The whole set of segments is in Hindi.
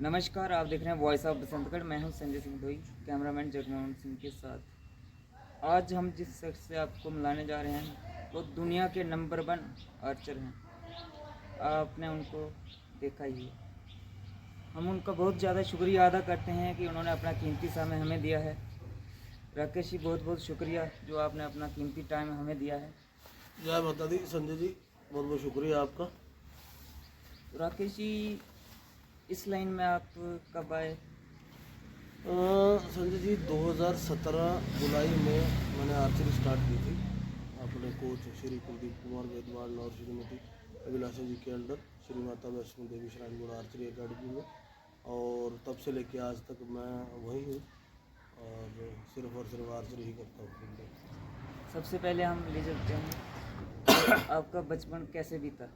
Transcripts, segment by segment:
नमस्कार, आप देख रहे हैं वॉइस ऑफ बसंतगढ़। मैं हूं संजय सिंह धोई, कैमरामैन जगमोहन सिंह के साथ। आज हम जिस शख्स से आपको मिलाने जा रहे हैं वो दुनिया के नंबर 1 आर्चर हैं। आपने उनको देखा ही है। हम उनका बहुत ज़्यादा शुक्रिया अदा करते हैं कि उन्होंने अपना कीमती समय हमें दिया है। राकेश जी, बहुत बहुत शुक्रिया जो आपने अपना कीमती टाइम हमें दिया है। जय माता दी। संजय जी, बहुत बहुत शुक्रिया आपका। राकेश जी, इस लाइन में आप कब आए? संजय जी, 2017 जुलाई में मैंने आर्चरी स्टार्ट की थी अपने कोच श्री कुलदीप कुमार वेदवान और श्रीमती अभिलाषा जी के under Shri Mata Vaishno Devi shrine board archery academy में। और तब से लेके आज तक मैं वहीं हूँ और सिर्फ आर्चरी ही करता हूँ। सबसे पहले हम ले चलते हैं आपका बचपन कैसे बीता?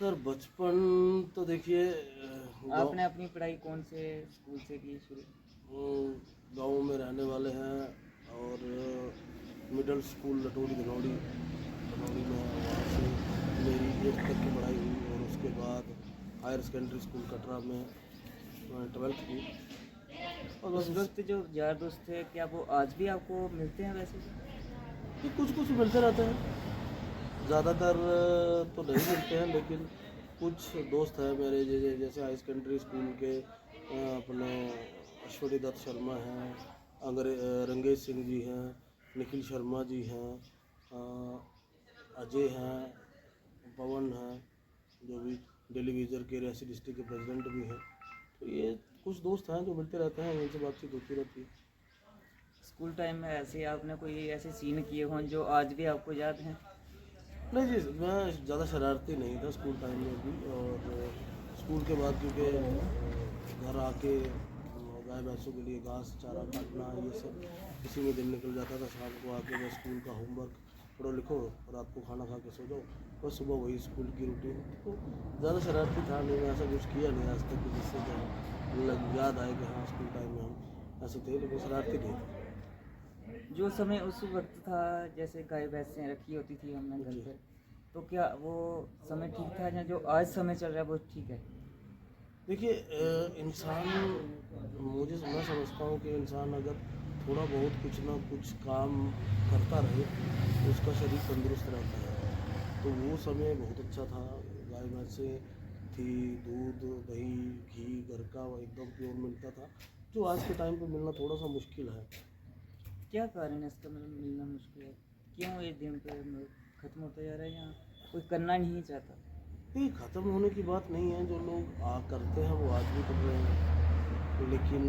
सर, बचपन तो देखिए, आपने अपनी पढ़ाई कौन से स्कूल से की शुरू? गाँव में रहने वाले हैं और मिडिल स्कूल लटोरी धनौड़ी में है, वहाँ से मेरी 8th तक की पढ़ाई हुई और उसके बाद हायर सेकेंडरी स्कूल कटरा में मैंने 12th की। और उस वक्त जो यार दोस्त थे, क्या वो आज भी आपको मिलते हैं वैसे? कुछ मिलते रहते हैं, ज़्यादातर तो नहीं मिलते हैं, लेकिन कुछ दोस्त हैं मेरे जैसे हाई सेकेंडरी स्कूल के अपने अश्वनी दत्त शर्मा हैं, रंगेश सिंह जी हैं, निखिल शर्मा जी हैं, अजय हैं, पवन हैं, जो भी टेलीविज़न के रियासी डिस्ट्रिक्ट के प्रेसिडेंट भी हैं। तो ये कुछ दोस्त हैं जो मिलते रहते हैं, इनसे बातचीत होती रहती है। स्कूल टाइम में ऐसे आपने कोई ऐसे सीन किए हों जो आज भी आपको याद हैं? नहीं जी, मैं ज़्यादा शरारती नहीं था स्कूल टाइम में भी। और स्कूल के बाद क्योंकि घर आके गाय भैंसों के लिए घास चारा काटना ये सब इसी में दिन निकल जाता था। शाम को आके बस स्कूल का होमवर्क पढ़ो लिखो, रात को खाना खा के सो जाओ, बस सुबह वही स्कूल की रूटीन। तो ज़्यादा शरारती था नहीं, मैं ऐसा कुछ किया नहीं आज तक कि जिससे कि याद आए कि हाँ स्कूल टाइम में हम ऐसे थे, लेकिन शरारती नहीं थे। जो समय उस वक्त था, जैसे गाय भैंसें रखी होती थी हमने घर जी। पर, तो क्या वो समय ठीक था या जो आज समय चल रहा है वो ठीक है? देखिए, इंसान, मैं समझता हूँ कि इंसान अगर थोड़ा बहुत कुछ ना कुछ काम करता रहे तो उसका शरीर तंदुरुस्त रहता है। तो वो समय बहुत अच्छा था। गाय भैंसें थी, दूध दही घी घर का वो एकदम प्योर मिलता था, जो आज के टाइम पे मिलना थोड़ा सा मुश्किल है। क्या कारण है इसका, मतलब मिलना मुश्किल है? क्यों ये दिन पे खत्म होता जा रहा है या कोई करना नहीं चाहता? ये ख़त्म होने की बात नहीं है, जो लोग करते हैं वो आज भी कर रहे हैं। लेकिन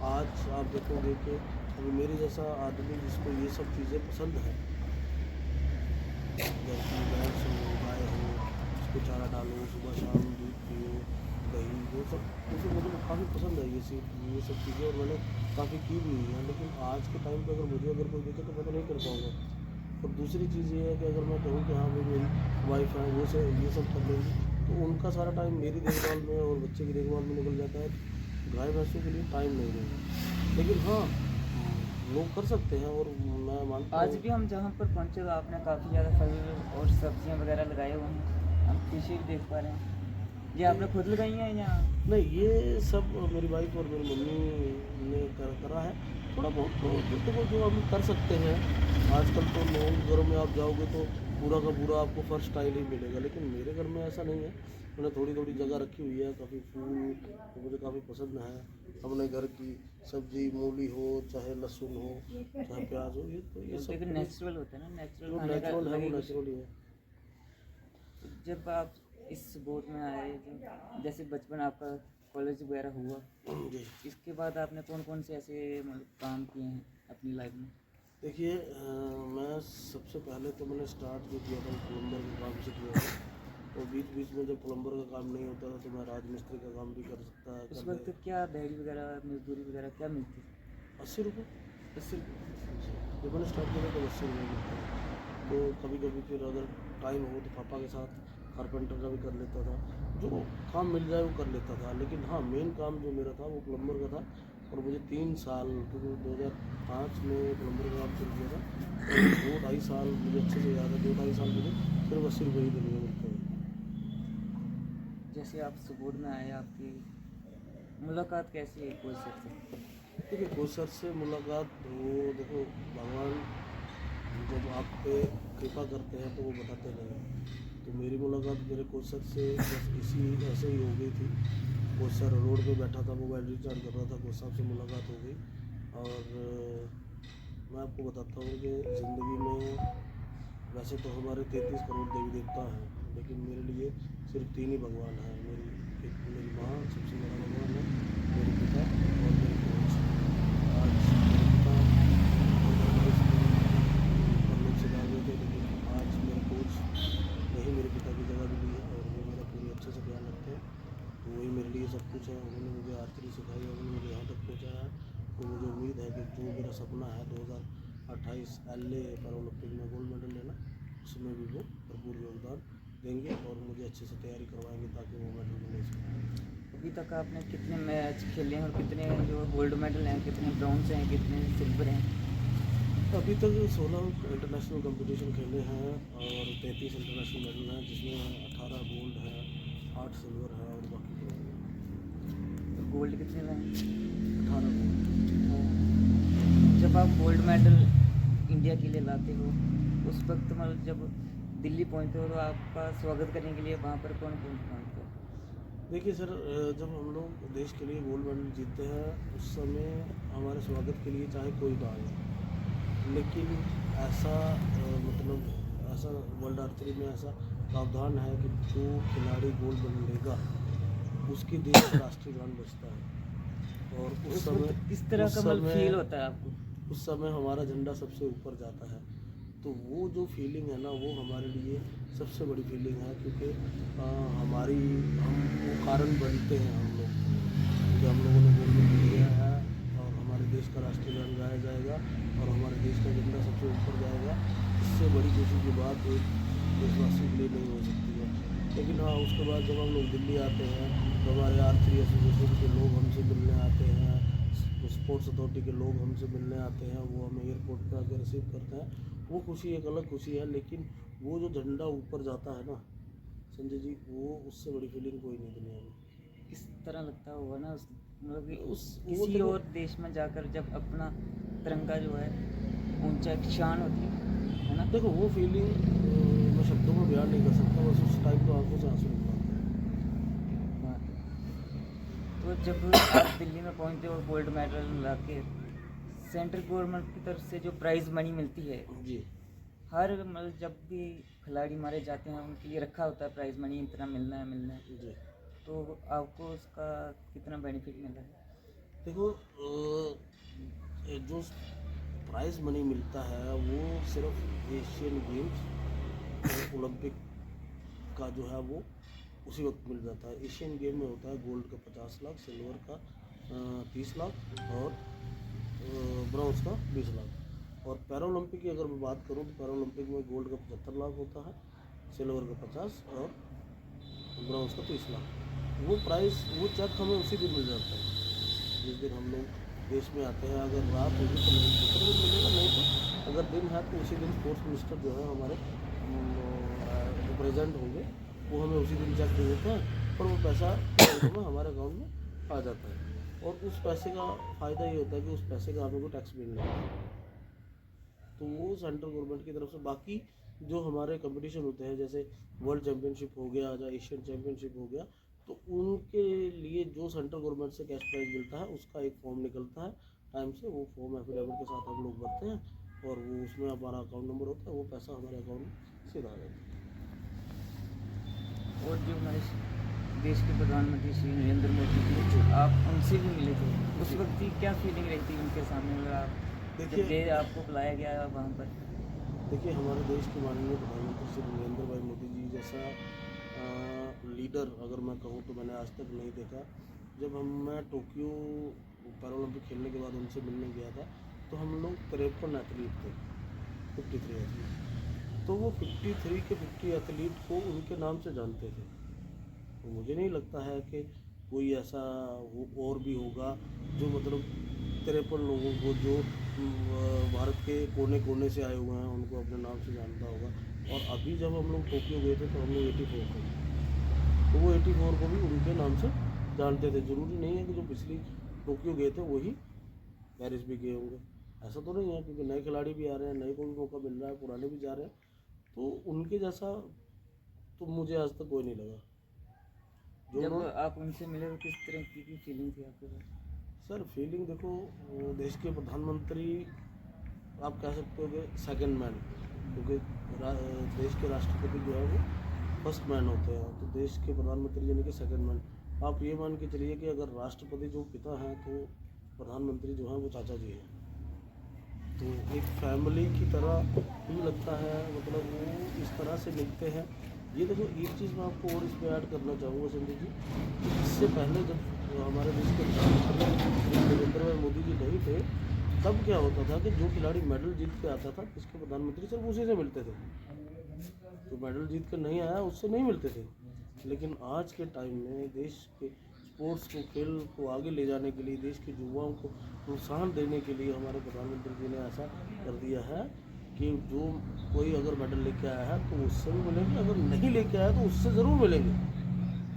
आज आप देखोगे कि अभी मेरे जैसा आदमी जिसको ये सब चीज़ें पसंद है, घर की भैंस हो गाय हो, उसको चारा डालो, सुबह शाम दूध पियो, दही, वो सब मुझे काफ़ी पसंद है ये सब चीज़ें, और मैंने काफ़ी की भी हुई हैं। लेकिन आज के टाइम पे अगर कोई देखे तो मैं तो नहीं कर पाऊँगा। और दूसरी चीज़ ये है कि अगर मैं कहूँ कि हाँ भाई मेरी वाइफ है वो से ये सब कर लेंगी, तो उनका सारा टाइम मेरी देखभाल में और बच्चे की देखभाल में निकल जाता है। गाय भैंसों के लिए टाइम नहीं रहेगा। लेकिन हाँ, लोग कर सकते हैं और मैं मानता आज हूँ। भी हम जहाँ पर पहुँचे तो आपने काफ़ी ज़्यादा फल और सब्जियाँ वगैरह लगाए हुए हैं, हम कृषि भी देख पा रहे हैं। ये आपने खुद लगाई हैं या? नहीं, ये सब मेरी वाइफ और मेरी मम्मी ने करा है। थोड़ा बहुत तो देखो जो हम कर सकते हैं। आजकल तो लोगों के घरों में आप जाओगे तो पूरा का पूरा आपको फर्स्ट टाइल ही मिलेगा, लेकिन मेरे घर में ऐसा नहीं है। मैंने थोड़ी थोड़ी जगह रखी हुई है, काफ़ी फूल तो मुझे काफ़ी पसंद है। अपने घर की सब्जी, मूली हो चाहे लहसुन हो चाहे प्याज हो, ये सब लेकिन नेचुरल होता है ना, नेचुरल जो खाने का नेचुरल है अलग वो ही कुछ। नेचुरल ही है। जब आप इस बोर्ड में आए, जो जैसे बचपन आपका कॉलेज वगैरह हुआ, जी, इसके बाद आपने कौन कौन से ऐसे मतलब काम किए हैं अपनी लाइफ में? देखिए, मैं सबसे पहले तो मैंने स्टार्ट जो किया था वो प्लम्बर का काम से किया था। और बीच बीच में जब प्लम्बर का काम नहीं होता था तो मैं राजमिस्त्री का काम भी कर सकता उस कर ले। वक्त क्या दिहाड़ी वगैरह, मजदूरी वगैरह क्या मिलती थी? 80 रुपये। उससे जब मैंने स्टार्ट किया था तो 80 रुपये मिलता था। तो कभी कभी फिर अगर टाइम हो तो पापा के साथ कारपेंटर का भी कर लेता था, जो काम मिल जाए वो कर लेता था। लेकिन हाँ, मेन काम जो मेरा था वो प्लम्बर का था। और मुझे 3 साल, क्योंकि 2005 में प्लम्बर का काम शुरू किया था, और 2-2.5 साल मुझे अच्छे से याद है, 2-2.5 साल मुझे सिर्फ 80 रुपये ही देने में मिलते हैं। जैसे आप सपोर्ट में आए, आपकी मुलाकात कैसी है कोच सर से? देखिए कोच सर से मुलाकात वो देखो भगवान जब आप पे कृपा करते हैं तो वो बताते नहीं हैं। तो मेरी मुलाकात मेरे कोच सर से बस इसी ऐसे ही हो गई थी। कोच सर रोड पे बैठा था, मोबाइल रिचार्ज कर रहा था, कोच साहब से मुलाकात हो गई। और मैं आपको बताता हूँ कि ज़िंदगी में वैसे तो हमारे 33 करोड़ देवी देवता हैं, लेकिन मेरे लिए सिर्फ 3 ही भगवान हैं। मेरी माँ सबसे बड़ा भगवान है, मेरे पिता और मेरे कोच। आज मेरे पिता 2022 में परलोक से जा गए थे, लेकिन आज मेरे कोच ने ही मेरे पिता की जगह भी ली है और वो मेरा पूरी अच्छे से ख्याल रखते हैं। तो वही मेरे लिए सब कुछ है। उन्होंने मुझे आर्चरी सिखाई है, उन्होंने मुझे यहाँ तक पहुँचाया है। तो मुझे उम्मीद है कि जो मेरा सपना है 2028 LA पैरालंपिक में गोल्ड मेडल लेना, उसमें भी वो भरपूर योगदान देंगे और मुझे अच्छे से तैयारी करवाएंगे ताकि वो मेडल मिले सके। अभी तक आपने कितने मैच खेले हैं और कितने जो गोल्ड मेडल हैं, कितने ब्रॉन्ज हैं, कितने सिल्वर हैं? अभी तक 16 इंटरनेशनल कंपटीशन खेले हैं और 33 इंटरनेशनल मेडल हैं, जिसमें 18 गोल्ड है, 8 सिल्वर है और बाकी ब्रॉन्ज है। तो गोल्ड कितने लाए? 18 गोल्ड। जब आप गोल्ड मेडल इंडिया के लिए लाते हो, उस वक्त मतलब जब दिल्ली पहुंचते हो तो आपका स्वागत करने के लिए वहाँ पर कौन कौन पहुँचते हो? देखिए सर, जब हम लोग देश के लिए गोल्ड मेडल जीतते हैं उस समय हमारे स्वागत के लिए चाहे कोई ना आए, लेकिन ऐसा मतलब ऐसा वर्ल्ड आर्चरी में ऐसा प्रावधान है कि जो खिलाड़ी गोल्ड मेडल लेगा उसके देश का राष्ट्रीय गान बजता है। और उस समय किस तरह का मतलब फील होता है आपको? उस समय हमारा झंडा सबसे ऊपर जाता है। तो वो जो फीलिंग है ना, वो हमारे लिए सबसे बड़ी फीलिंग है, क्योंकि हम वो कारण बनते हैं हम लोग, क्योंकि हम लोगों ने गोल्ड मेडल लिया है और हमारे देश का राष्ट्रीय गान गाया जाएगा और हमारे देश का झंडा सबसे ऊपर जाएगा। इससे बड़ी खुशी की बात एक देशवासी के लिए नहीं हो सकती है। लेकिन हाँ, उसके बाद जब हम लोग दिल्ली आते हैं तो हमारे आर्चरी एसोसिएशन के लोग हमसे मिलने आते हैं, स्पोर्ट्स अथॉरिटी के लोग हमसे मिलने आते हैं, वो हमें एयरपोर्ट पर आकर रिसीव करते हैं। वो खुशी एक अलग खुशी है, लेकिन वो जो झंडा ऊपर जाता है ना संजय जी, वो उससे बड़ी फीलिंग कोई नहीं दुनिया में। किस तरह लगता होगा ना मतलब कि वो किसी और देश में जाकर जब अपना तिरंगा जो है ऊंचा एक शान होती है ना? देखो वो फीलिंग मैं शब्दों में बयान नहीं कर सकता, बस उस टाइम तो आंखों से आंसू निकलते हैं। बात है। तो जब आप दिल्ली में पहुंचते हो गोल्ड मेडल ला के, सेंट्रल गवर्नमेंट की तरफ से जो प्राइज़ मनी मिलती है, जी हर मतलब जब भी खिलाड़ी मारे जाते हैं उनके लिए रखा होता है प्राइज़ मनी, इतना मिलना है। जी। तो आपको उसका कितना बेनिफिट मिला है? देखो जो प्राइज़ मनी मिलता है वो सिर्फ एशियन गेम्स और ओलंपिक का जो है वो उसी वक्त मिल जाता है। एशियन गेम में होता है गोल्ड का 50 लाख, सिल्वर का 30 लाख और ब्रॉन्ज का 20 लाख। और पैरालंपिक की अगर मैं बात करूं तो पैरालंपिक में गोल्ड का 75 लाख होता है, सिल्वर का 50 और ब्रॉन्ज का 30 लाख। वो प्राइस वो चेक हमें उसी दिन मिल जाता है जिस दिन हम लोग देश में आते हैं। अगर रात होगी तो नहीं दूसरे दिन मिलेगा, नहीं तो अगर दिन है तो उसी दिन स्पोर्ट्स मिनिस्टर जो है हमारे प्रेजेंट होंगे, वो हमें उसी दिन चेक दे देते हैं और वो पैसा में हमारे अकाउंट में आ जाता है। और उस पैसे का फ़ायदा ये होता है कि उस पैसे का हमें को टैक्स भी नहीं लगता। तो वो सेंट्रल गवर्नमेंट की तरफ से बाकी जो हमारे कंपटीशन होते हैं, जैसे वर्ल्ड चैम्पियनशिप हो गया या एशियन चैम्पियनशिप हो गया, तो उनके लिए जो सेंट्रल गवर्नमेंट से कैश प्राइज मिलता है उसका एक फॉर्म निकलता है टाइम से। वो फॉर्म एफिडेविट के साथ हम लोग भरते हैं और वो उसमें हमारा अकाउंट नंबर होता है, वो पैसा हमारे अकाउंट में सीधा आ जाता है। और जो हमारे देश के प्रधानमंत्री श्री नरेंद्र मोदी जी, आप उनसे भी मिले थे, उस वक्त की क्या फीलिंग रहती है उनके सामने? अगर आप जब गए, आपको बुलाया गया वहाँ पर? देखिए, हमारे देश के माननीय प्रधानमंत्री श्री नरेंद्र भाई मोदी जी जैसा लीडर अगर मैं कहूँ तो मैंने आज तक नहीं देखा। जब मैं टोक्यो पैरालंपिक खेलने के बाद उनसे मिलने गया था तो हम लोग 53 एथलीट थे, 53 एथलीट। तो वो 53 के 50 एथलीट को उनके नाम से जानते थे। तो मुझे नहीं लगता है कि कोई ऐसा और भी होगा जो मतलब 53 लोगों को जो भारत के कोने कोने से आए हुए हैं उनको अपने नाम से जानता होगा। और अभी जब हम लोग टोक्यो गए थे तो हम लोग 84 थे। तो वो 84 को भी उनके नाम से जानते थे। ज़रूरी नहीं है कि जो पिछली टोक्यो गए थे वही पेरिस भी गए होंगे, ऐसा तो नहीं है, क्योंकि नए खिलाड़ी भी आ रहे हैं, नए को भी मौका मिल रहा है, पुराने भी जा रहे हैं। तो उनके जैसा तो मुझे आज तक कोई नहीं लगा जो जब उन्होंने। आप उनसे मिले तो किस तरह की फीलिंग थी आपके पास? सर फीलिंग देखो, वो देश के प्रधानमंत्री आप कह सकते हो कि सेकंड मैन, क्योंकि देश के राष्ट्रपति जो है वो फर्स्ट मैन होते हैं, तो देश के प्रधानमंत्री यानी कि सेकंड मैन। आप ये मान के चलिए कि अगर राष्ट्रपति जो पिता हैं तो प्रधानमंत्री जो हैं वो चाचा जी हैं। तो एक फैमिली की तरह ही लगता है, मतलब वो इस तरह से मिलते हैं। ये देखो एक चीज़ मैं आपको और इसमें ऐड करना चाहूँगा संजय जी, कि इससे पहले जब हमारे देश के प्रधानमंत्री नरेंद्र भाई मोदी जी नहीं थे, तब क्या होता था कि जो खिलाड़ी मेडल जीत के आता था इसके प्रधानमंत्री सिर्फ उसी से मिलते थे, तो मेडल जीत के नहीं आया उससे नहीं मिलते थे। लेकिन आज के टाइम में देश के स्पोर्ट्स को, खेल को आगे ले जाने के लिए, देश के युवाओं को प्रोत्साहन देने के लिए हमारे प्रधानमंत्री जी ने ऐसा कर दिया है कि जो कोई अगर मेडल लेके आया है तो उससे भी मिलेंगे, अगर नहीं लेके आया तो उससे ज़रूर मिलेंगे,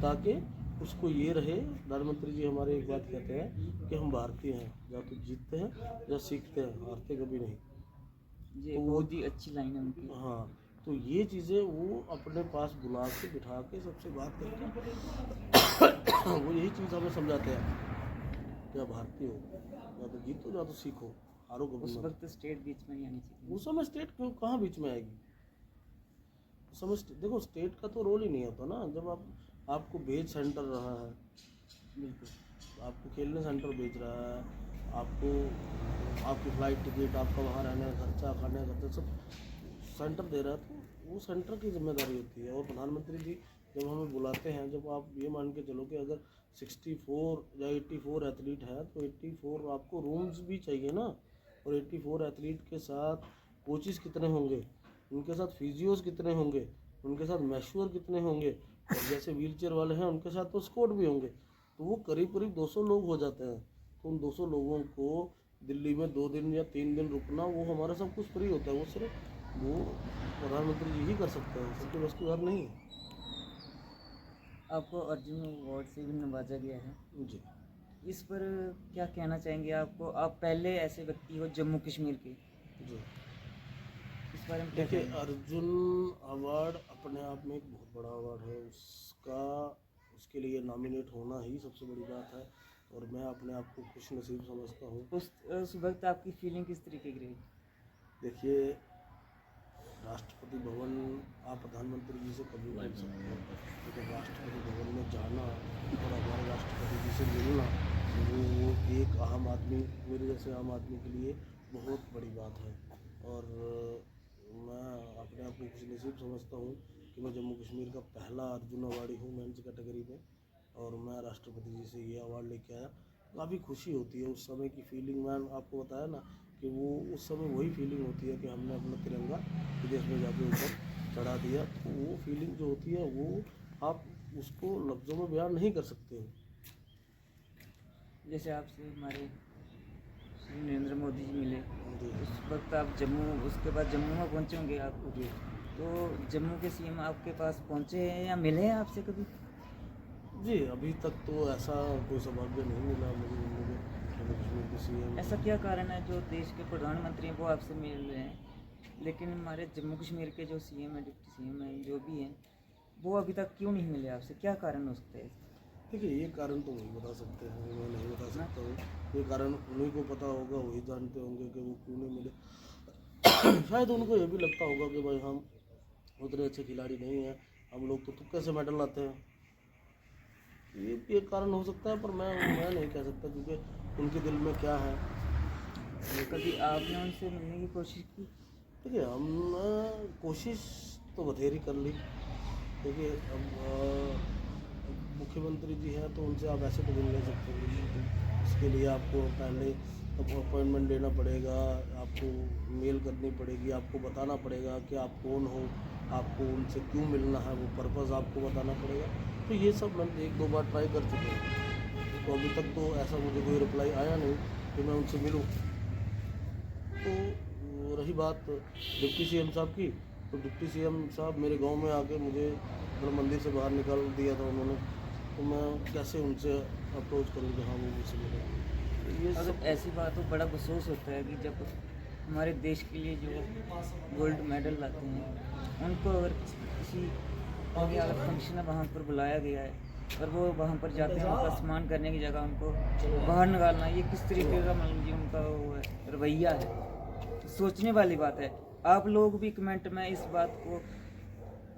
ताकि उसको ये रहे। प्रधानमंत्री जी हमारे एक बात कहते हैं कि हम भारतीय हैं, या तो जीतते हैं या सीखते हैं, हारते कभी नहीं। ये तो बहुत ही अच्छी लाइन है उनकी। हाँ, तो ये चीज़ें वो अपने पास बुला के बिठा के सबसे बात करके वो यही चीज़ हमें समझाते हैं कि आप भारतीय हो, या तो जीतो या तो सीखो, हारो कभी उस मत। वक्त स्टेट बीच में नहीं आनी चाहिए। उस समय स्टेट क्यों कहाँ बीच में आएगी? उस समय देखो स्टेट का तो रोल ही नहीं होता ना, जब आपको बेच सेंटर रहा है, बिल्कुल। आपको खेलने सेंटर बेच रहा है, आपको आपकी फ़्लाइट टिकट, आपका वहाँ रहने का खर्चा, खाने का खर्चा सब सेंटर दे रहा है, तो वो सेंटर की जिम्मेदारी होती है। और प्रधानमंत्री जी जब हमें बुलाते हैं, जब आप ये मान के चलो कि अगर 64 या 84 एथलीट है तो 84 आपको रूम्स भी चाहिए ना, और 84 एथलीट के साथ कोचिज़ कितने होंगे, उनके साथ फिजियोज कितने होंगे, उनके साथ मैश्योर कितने होंगे, और जैसे व्हीलचेयर वाले हैं उनके साथ तो स्क्वाड भी होंगे, तो वो करीब करीब 200 लोग हो जाते हैं। तो उन 200 लोगों को दिल्ली में 2 दिन या 3 दिन रुकना, वो हमारा सब कुछ फ्री होता है, वो सिर्फ वो प्रधानमंत्री जी ही कर सकते हैं, सबके बस की बात नहीं है। आपको अर्जुन अवार्ड से भी नवाजा गया है, जी इस पर क्या कहना चाहेंगे? आप पहले ऐसे व्यक्ति हो जम्मू कश्मीर के, जी। इस बारे में क्या देखिए कहेंगे? अर्जुन अवार्ड अपने आप में एक बहुत बड़ा अवार्ड है, उसके लिए नॉमिनेट होना ही सबसे बड़ी बात है, और मैं अपने आप को खुश नसीब समझता हूँ। उस वक्त आपकी फीलिंग किस तरीके की रही? देखिए राष्ट्रपति भवन आप प्रधानमंत्री जी से कभी मिल सकते हैं, लेकिन राष्ट्रपति भवन में जाना और हमारे राष्ट्रपति जी से मिलना, वो एक आम आदमी, मेरे जैसे आम आदमी के लिए बहुत बड़ी बात है। और मैं अपने आप को खुशनसीब समझता हूँ कि मैं जम्मू कश्मीर का पहला अर्जुन अवार्डी हूँ मेंस कैटेगरी में, और मैं राष्ट्रपति जी से ये अवार्ड लेके आया। काफ़ी खुशी होती है उस समय की फीलिंग, मैं आपको बताया ना कि वो उस समय वही फीलिंग होती है कि हमने अपना तिरंगा विदेश में जाके ऊपर चढ़ा दिया, तो वो फीलिंग जो होती है वो आप उसको लफ्ज़ों में बयान नहीं कर सकते हो। जैसे आपसे हमारे श्री नरेंद्र मोदी जी मिले, जी उस वक्त आप उसके बाद जम्मू में पहुंचे होंगे आप, जी तो जम्मू के सीएम आपके पास पहुंचे हैं या मिले हैं आपसे कभी? जी, अभी तक तो ऐसा कोई सौभाग्य नहीं मिला मुझे जम्मू कश्मीर के सीएम। ऐसा क्या कारण है जो देश के प्रधानमंत्री हैं वो आपसे मिल रहे हैं, लेकिन हमारे जम्मू कश्मीर के जो सीएम हैं, डिप्टी सीएम हैं, जो भी हैं, वो अभी तक क्यों नहीं मिले आपसे? क्या कारण हो सकता है? देखिए ये कारण तो वही बता सकते हैं, मैं नहीं बता सकता हूँ। ये कारण उन्हीं को पता होगा, वही जानते होंगे कि वो क्यों नहीं मिले। शायद उनको ये भी लगता होगा कि भाई हम उतने अच्छे खिलाड़ी नहीं हैं, हम लोग तो तुक्के से मेडल लाते हैं। ये भी एक कारण हो सकता है, पर मैं नहीं कह सकता, क्योंकि उनके दिल में क्या है। कभी आपने उनसे मिलने की कोशिश की? देखिए हम कोशिश तो बथेरी कर ली। देखिए अब मुख्यमंत्री जी हैं तो उनसे आप ऐसे तो मिल नहीं सकते, इसके लिए आपको पहले अपॉइंटमेंट लेना पड़ेगा, आपको मेल करनी पड़ेगी, आपको बताना पड़ेगा कि आप कौन हो, आपको उनसे क्यों मिलना है, वो पर्पज़ आपको बताना पड़ेगा। तो ये सब मैंने 1-2 बार ट्राई कर चुके हैं, तो अभी तक तो ऐसा मुझे कोई रिप्लाई आया नहीं कि मैं उनसे मिलूँ। तो रही बात डिप्टी सीएम साहब की, तो डिप्टी सीएम साहब मेरे गांव में आके मुझे मतलब मंदिर से बाहर निकाल दिया था उन्होंने, तो मैं कैसे उनसे अप्रोच करूँ कि हाँ वो मुझसे मिले। तो ये सब अगर ऐसी बात हो, बड़ा अफसोस होता है कि जब हमारे देश के लिए जो गोल्ड मेडल लाते हैं उनको अगर किसी कोई अलग फंक्शन है वहाँ पर बुलाया गया है और वो वहाँ पर जाते हैं, उनका सम्मान करने की जगह उनको बाहर निकालना, ये किस तरीके का मतलब जी उनका वो है रवैया है, सोचने वाली बात है। आप लोग भी कमेंट में इस बात को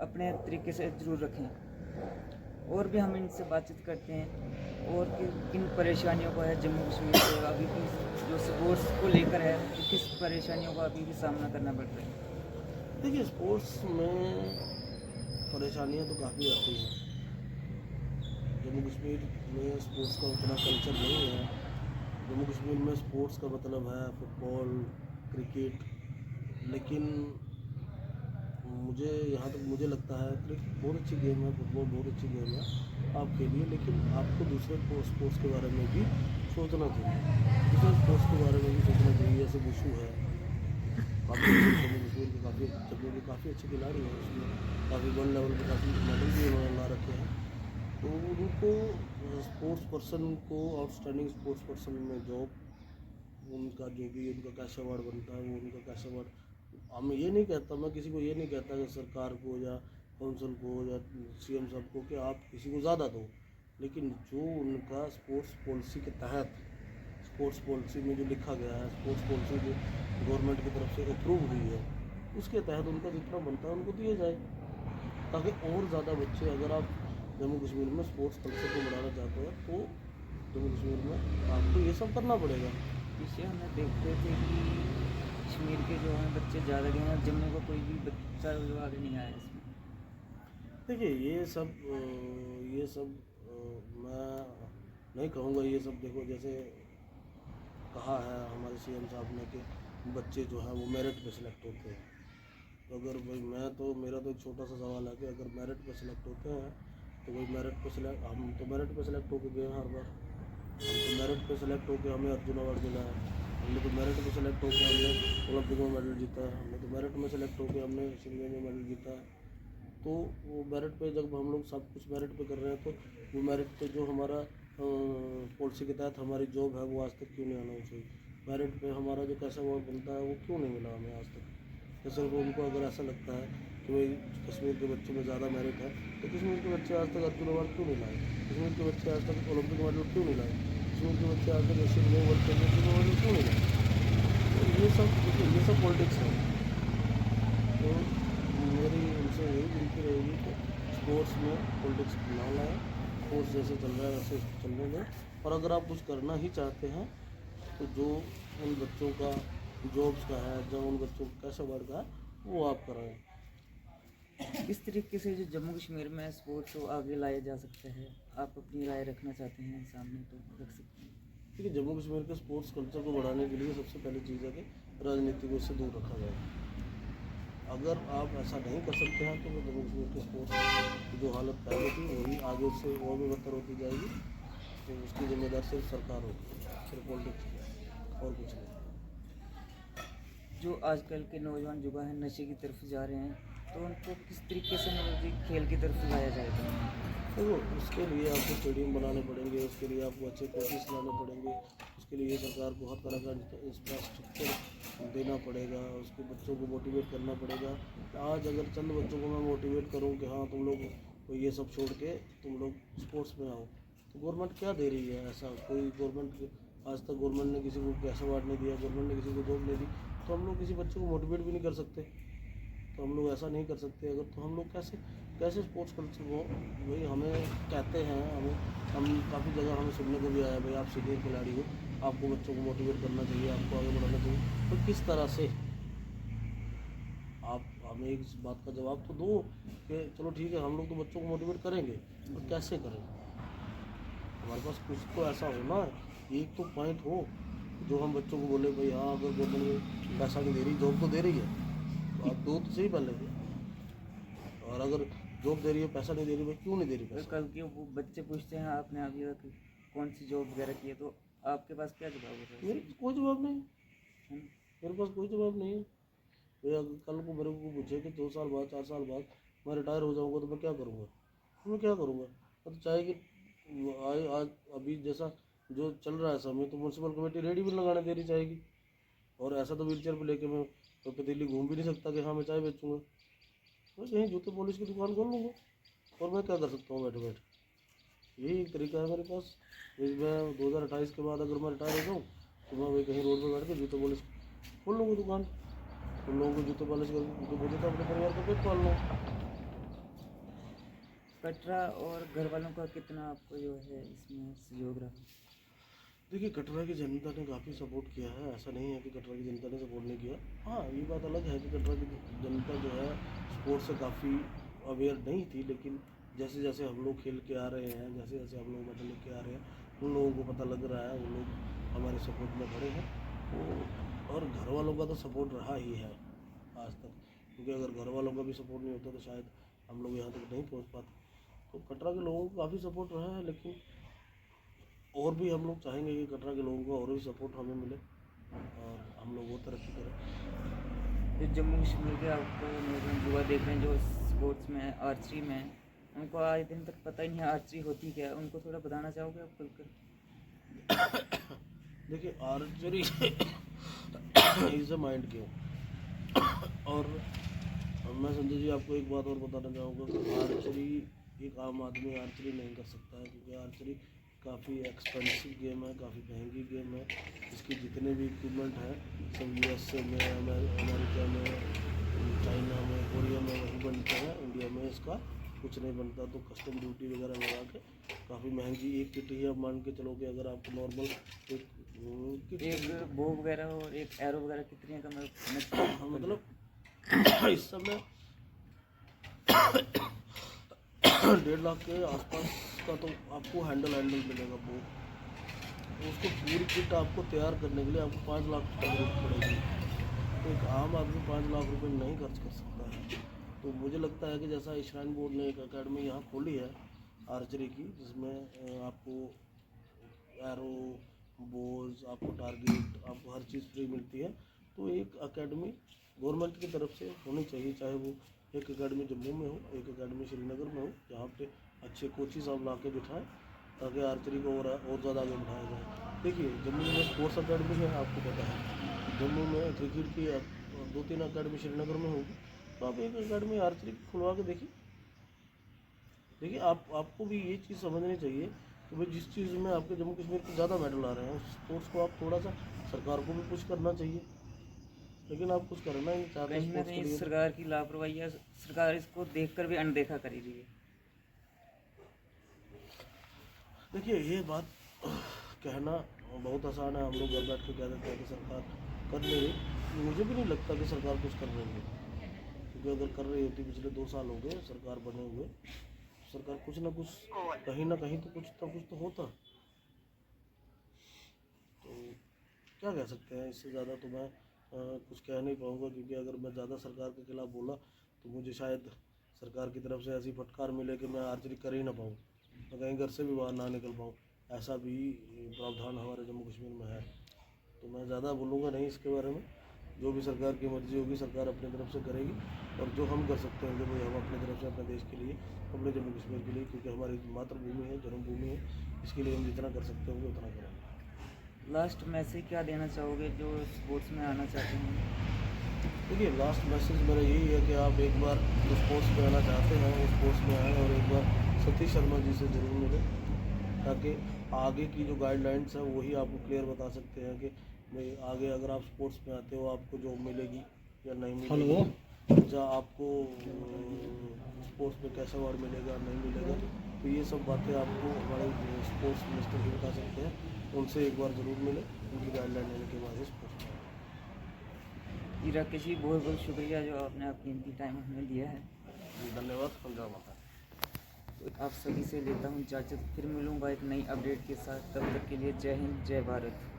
अपने तरीके से ज़रूर रखें। और भी हम इनसे बातचीत करते हैं और किन परेशानियों को है जम्मू कश्मीर को अभी भी जो स्पोर्ट्स को लेकर है, तो किस परेशानियों का अभी भी सामना करना पड़ रहा है। देखिए स्पोर्ट्स में परेशानियाँ तो काफ़ी आती हैं। जम्मू कश्मीर में स्पोर्ट्स का उतना कल्चर नहीं है। जम्मू कश्मीर में स्पोर्ट्स का मतलब है फुटबॉल, क्रिकेट, लेकिन मुझे यहाँ तक मुझे लगता है क्रिकेट बहुत अच्छी गेम है, फुटबॉल बहुत अच्छी गेम है आप खेलिए, लेकिन आपको दूसरे स्पोर्ट्स के बारे में भी सोचना चाहिए। दूसरे स्पोर्ट्स के बारे में भी सोचना चाहिए, जैसे वुशु है, काफ़ी अच्छे जम्मू कश्मीर के जम्मू के काफ़ी अच्छे खिलाड़ी हैं, उसमें काफ़ी वर्ल्ड लेवल पे काफ़ी मेडल भी उन्होंने ला रखे हैं। तो उनको स्पोर्ट्स पर्सन को आउटस्टैंडिंग स्पोर्ट्स पर्सन में जॉब, उनका जो भी उनका कैश अवार्ड बनता है वो उनका कैश अवार्ड, मैं ये नहीं कहता, मैं किसी को ये नहीं कहता कि सरकार को या काउंसिल को या सीएम साहब को कि आप किसी को ज़्यादा दो, लेकिन जो उनका स्पोर्ट्स पॉलिसी के तहत, स्पोर्ट्स पॉलिसी में जो लिखा गया है, स्पोर्ट्स पॉलिसी जो गवर्नमेंट की तरफ से अप्रूव हुई है, उसके तहत उनका जितना बनता है उनको दिया जाए, ताकि और ज़्यादा बच्चे, अगर आप जम्मू कश्मीर में स्पोर्ट्स कल्चर को बढ़ाना चाहते हैं तो जम्मू कश्मीर में आपको ये सब करना पड़ेगा। पीछे हमें देखते थे कि कश्मीर के जो हैं बच्चे ज़्यादा गए हैं, जम्मू का कोई भी बच्चा जो आगे नहीं आया इसमें। देखिए ये सब मैं नहीं कहूँगा ये सब। देखो जैसे कहा है हमारे सीएम साहब ने कि बच्चे जो हैं वो मेरिट पे सिलेक्ट होते हैं, तो अगर भाई मेरा तो एक छोटा सा सवाल है कि अगर मेरिट पे सिलेक्ट होते हैं तो भाई हम तो मेरिट पे सिलेक्ट होकर गए हैं हर बार, हम तो मेरिट पे सिलेक्ट होकर हमें अर्जुन अवार्ड मिला है, हमने तो मेरिट पे सिलेक्ट होकर हमने ओलंपिक में मेडल जीता है, हमने तो मेरिट में सिलेक्ट होकर हमने एशियन गेम में मेडल जीता है। तो वो मेरिट पे जब हम लोग सब कुछ मेरिट पे कर रहे हैं तो वो मेरिट पे जो हमारा पॉलिसी के तहत हमारी जॉब है वो आज तक क्यों नहीं आना चाहिए, मेरिट पे हमारा जो कैसा अवार्ड बनता है वो क्यों नहीं मिला हमें आज तक। जैसे उनको अगर ऐसा लगता है कि भाई कश्मीर के बच्चों में ज़्यादा मेरिट है तो कश्मीर के बच्चे आज तक अर्जुन अवार्ड क्यों नहीं लाए, कश्मीर के बच्चे आज तक ओलंपिक मेडल क्यों नहीं लाए, कश्मीर के बच्चे आज तक एशियन गेम वर्ल्ड चैम्पियनशिप में मेडल क्यों नहीं लाए। तो ये सब पॉलिटिक्स है। तो मेरी उनसे यही विनती रहेगी कि स्पोर्ट्स में पॉलिटिक्स ना लाएं, स्पोर्ट्स जैसे चल रहा है वैसे चलने दें, और अगर आप कुछ करना ही चाहते हैं तो जो उन बच्चों का जॉब्स का है, जो उन बच्चों का कैसा वर्क का है वो आप कराएं। किस तरीके से जो जम्मू कश्मीर में स्पोर्ट्स को आगे लाया जा सकता है, आप अपनी राय रखना चाहते हैं सामने तो रख सकते हैं। ठीक है, जम्मू कश्मीर के स्पोर्ट्स कल्चर को बढ़ाने के लिए सबसे पहली चीज़ है कि राजनीति को इससे दूर रखा जाए। अगर आप ऐसा नहीं कर सकते हैं तो वो जम्मू कश्मीर के स्पोर्ट्स की जो हालत पहले थी वही आगे उससे और भी बदतर होती जाएगी। तो उसकी जिम्मेदार सिर्फ सरकार होगी, सिर्फ पॉलिटिक्स और कुछ नहीं। जो आजकल के नौजवान युवा हैं नशे की तरफ जा रहे हैं, तो उनको किस तरीके से मतलब कि खेल की तरफ लाया जाएगा। देखो उसके लिए आपको स्टेडियम बनाने पड़ेंगे, उसके लिए आपको अच्छे कोचेस लाने पड़ेंगे, उसके लिए सरकार को हर तरह का इंफ्रास्ट्रक्चर देना पड़ेगा, उसको बच्चों को मोटिवेट करना पड़ेगा। आज अगर चंद बच्चों को मैं मोटिवेट करूं कि हाँ तुम लोग तो ये सब छोड़ के तुम लोग स्पोर्ट्स में आओ, तो गवर्नमेंट क्या दे रही है ऐसा? कोई गवर्नमेंट आज तक गवर्नमेंट ने किसी को कैश अवार्ड नहीं दिया, गवर्नमेंट ने किसी को जॉब नहीं दी, तो हम लोग किसी बच्चे को मोटिवेट भी नहीं कर सकते। तो हम लोग ऐसा नहीं कर सकते अगर, तो हम लोग कैसे कैसे स्पोर्ट्स कल्चर को, वही हमें कहते हैं, हम काफ़ी जगह हमें सुनने को भी आया भाई आप सीनियर खिलाड़ी हो, आपको बच्चों को मोटिवेट करना चाहिए, आपको आगे बढ़ाना चाहिए, तो किस तरह से आप हमें इस बात का जवाब तो दो कि चलो ठीक है हम लोग तो बच्चों को मोटिवेट करेंगे, और कैसे करेंगे? हमारे पास कुछ तो ऐसा होना है, एक तो पॉइंट हो जो हम बच्चों को बोले भाई हाँ अगर गवर्नमेंट पैसा नहीं दे रही, जॉब तो दे रही है, तो आप दो तो सही पहले। और अगर जॉब दे रही है पैसा नहीं दे रही, भाई क्यों नहीं दे रही पैसा? कल के वो बच्चे पूछते हैं आपने अभी तक कौन सी जॉब वगैरह की है, तो आपके पास क्या जवाब होता है? मेरे पास कोई जवाब नहीं, हम्म। मेरे पास कोई जवाब नहीं है। तो अगर कल को मेरे को पूछे कि 2 साल बाद 4 साल बाद मैं रिटायर हो जाऊँगा तो मैं क्या करूँगा, तो मैं क्या करूँगा। तो चाहे कि आज अभी जैसा जो चल रहा है समय, तो म्यूनसिपल कमेटी रेडी भी लगाने दे रही चाय की। और ऐसा तो व्हील चेयर पर लेके मैं तो पतीली घूम भी नहीं सकता कि हाँ मैं चाय बेचूँगा। मैं कहीं जूते पॉलिश की दुकान खोल लूँगा, और मैं क्या कर सकता हूँ बैठे बैठे। यही एक तरीका है मेरे पास। इस मैं 2028 के बाद अगर मैं रिटायर हो जाऊँ तो मैं वही कहीं रोड पर बैठ के जूते पॉलिश खोल लूँगा दुकान। उन लोगों को जूते पॉलिश करके उनको बोलते तो अपने परिवार का पेट पाल लूँ। कटरा और घर वालों का कितना आपको जो है इसमें सहयोग रहा? देखिए, कटरा की जनता ने काफ़ी सपोर्ट किया है, ऐसा नहीं है कि कटरा की जनता ने सपोर्ट नहीं किया। हाँ, ये बात अलग है कि कटरा की जनता जो है स्पोर्ट्स से काफ़ी अवेयर नहीं थी, लेकिन जैसे जैसे हम लोग खेल के आ रहे हैं, जैसे जैसे हम लोग मेडल लेके आ रहे हैं, उन लोगों को पता लग रहा है, उन लोग हमारे सपोर्ट में खड़े हैं। और घर वालों का तो सपोर्ट रहा ही है आज तक, क्योंकि अगर घर वालों का भी सपोर्ट नहीं होता तो शायद हम लोग यहाँ तक नहीं पहुँच पाते। तो कटरा के लोगों को काफ़ी सपोर्ट रहा है, लेकिन और भी हम लोग चाहेंगे कि कटरा के लोगों को और भी सपोर्ट हमें मिले और हम लोग वो तरक्की करें। जो जम्मू कश्मीर के आपको नौजवान युवा देख रहे हैं जो स्पोर्ट्स में है, आर्चरी में है, उनको आज दिन तक पता ही नहीं है आर्चरी होती क्या है, उनको थोड़ा बताना चाहोगे आप खुलकर? देखिए, archery is a mind game. और मैं संजय जी आपको एक बात और बताना चाहूँगा कि आर्चरी एक आम आदमी आर्चरी नहीं कर सकता है, क्योंकि आर्चरी काफ़ी एक्सपेंसिव गेम है, काफ़ी महंगी गेम है। इसके जितने भी इक्विपमेंट हैं सब USA में, अमेरिका में, चाइना में, कोरिया में वही बनते हैं। इंडिया में इसका कुछ नहीं बनता, तो कस्टम ड्यूटी वगैरह लगा के काफ़ी महंगी एक किट ही आप मान के चलो कि अगर आपको नॉर्मल एक एक बो वगैरह और एक एरो वगैरह कितने का मतलब इस समय 1.5 लाख के आसपास का तो आपको हैंडल मिलेगा वो। तो उसको पूरी किट आपको तैयार करने के लिए आपको 5 लाख की जरूरत पड़ेगी। तो एक आम आदमी 5 लाख रुपए नहीं खर्च कर सकता है। तो मुझे लगता है कि जैसा श्राइन बोर्ड ने एक अकेडमी यहाँ खोली है आर्चरी की, जिसमें आपको एरो, बोज, आपको टारगेट, आपको हर चीज़ फ्री मिलती है। तो एक अकेडमी गवर्नमेंट की तरफ से होनी चाहिए, चाहे वो एक अकेडमी जम्मू में हो, एक अकेडमी श्रीनगर में हो, जहाँ पे अच्छे कोचिज आप ला के बिठाएँ ताकि आर्चरी को और ज़्यादा आगे बढ़ाया जाए। देखिए, जम्मू में स्पोर्ट्स अकेडमी है, आपको पता है। जम्मू में क्रिकेट की 2-3 अकेडमी श्रीनगर में होगी, तो आप एक अकेडमी आर्चरी की खुलवा के देखिए। देखिए, आपको भी ये चीज़ समझनी चाहिए कि भाई जिस चीज़ में आपके जम्मू कश्मीर को ज़्यादा मेडल आ रहे हैं, उस स्पोर्ट्स को आप थोड़ा सा सरकार को भी पुश करना चाहिए, लेकिन आप कुछ करना ही नहीं चाहते कहीं ना स्पोर्ट्स के कहीं लिए। सरकार की लापरवाही है, सरकार इसको देखकर भी अनदेखा कर रही है। देखिए, ये बात कहना बहुत आसान है, हम लोग घर बैठ के कह देते हैं कि सरकार कर नहीं रही। मुझे भी नहीं लगता कि सरकार कुछ कर रही है, क्योंकि अगर कर रही होती, पिछले 2 साल हो गए सरकार बने हुए, सरकार कुछ ना कुछ कहीं ना कहीं तो कुछ तो होता। तो क्या कह सकते हैं, इससे ज़्यादा तो मैं कुछ कह नहीं पाऊँगा, क्योंकि अगर मैं ज़्यादा सरकार के खिलाफ बोला तो मुझे शायद सरकार की तरफ से ऐसी फटकार मिले कि मैं आर्चरी कर ही ना पाऊँ, मैं कहीं घर से भी बाहर ना निकल पाऊँ। ऐसा भी प्रावधान हमारे जम्मू कश्मीर में है। तो मैं ज़्यादा बोलूँगा नहीं इसके बारे में। जो भी सरकार की मर्ज़ी होगी सरकार अपनी तरफ से करेगी, और जो हम कर सकते हैं कि भाई हम अपनी तरफ से अपने देश के लिए, अपने जम्मू कश्मीर के लिए, क्योंकि हमारी मातृभूमि है, जन्मभूमि है, इसके लिए हम जितना कर सकते होंगे उतना करेंगे। लास्ट मैसेज क्या देना चाहोगे जो स्पोर्ट्स में आना चाहते हैं? देखिए, लास्ट मैसेज मेरा यही है कि आप एक बार जो स्पोर्ट्स में आना चाहते हैं वो स्पोर्ट्स में आएँ, और एक बार सतीश शर्मा जी से ज़रूर मिलें, ताकि आगे की जो गाइडलाइंस है वही आपको क्लियर बता सकते हैं कि भाई आगे अगर आप स्पोर्ट्स में आते हो आपको जॉब मिलेगी या नहीं मिलेगी, या आपको स्पोर्ट्स में कैसा अवार्ड मिलेगा नहीं मिलेगा। तो ये सब बातें आपको हमारे स्पोर्ट्स मिनिस्टर भी बता सकते हैं, उनसे एक बार ज़रूर मिलें, उनकी गाइडलाइन लेने के बाद ही स्पोर्ट्स में। जी राकेश जी, बहुत बहुत शुक्रिया जो आपने अपनी कीमती टाइम हमें दिया है। जी धन्यवाद। पंजाब आता है। तो आप सभी से लेता हूँ इजाज़त, फिर मिलूँगा एक नई अपडेट के साथ। तब तक के लिए जय हिंद, जय भारत।